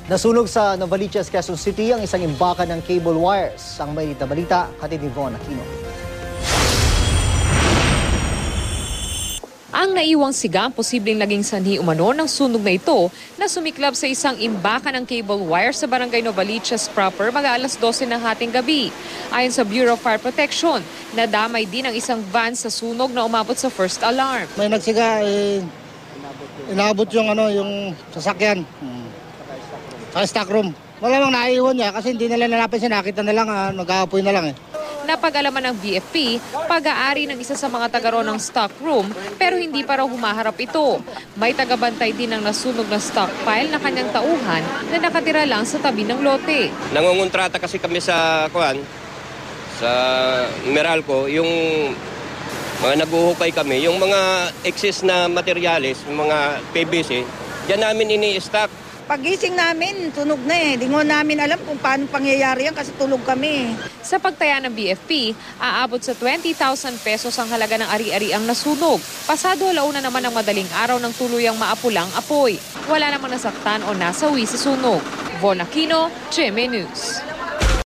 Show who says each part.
Speaker 1: Nasunog sa Novaliches, Quezon City ang isang imbakan ng cable wires. Ang mainit na balita, hatid ni Von Aquino.
Speaker 2: Ang naiwang siga ang posibleng naging sanhi umano ng sunog na ito na sumiklab sa isang imbakan ng cable wire sa barangay Novaliches proper mag-aalas 12 ng hating gabi. Ayon sa Bureau of Fire Protection, nadamay din ang isang van sa sunog na umabot sa first alarm.
Speaker 3: May nagsiga, inabot yung sasakyan. Sa stock room. Malamang naiiwan niya kasi hindi nila nalapansin, nakita na lang, nag-aapoy na lang eh.
Speaker 2: Napag-alaman ng BFP, pag-aari ng isa sa mga taga ng stock room pero hindi pa raw humaharap ito. May tagabantay din ng nasunog na stockpile na kanyang tauhan na nakatira lang sa tabi ng lote.
Speaker 4: Nangungontrata kasi kami sa Meralco, yung mga naguhukay kami, yung mga excess na materyales, yung mga PVC, diyan namin ini-stock.
Speaker 5: Pagising namin, tunog na eh. Di mo namin alam kung paano pangyayari yan kasi tulog kami.
Speaker 2: Sa pagtaya ng BFP, aabot sa 20,000 pesos ang halaga ng ari-ari ang nasunog. Pasado alauna naman ang madaling araw ng tuluyang maapulang apoy. Wala namang nasaktan o nasawi sa sunog. Von Aquino, GMA News.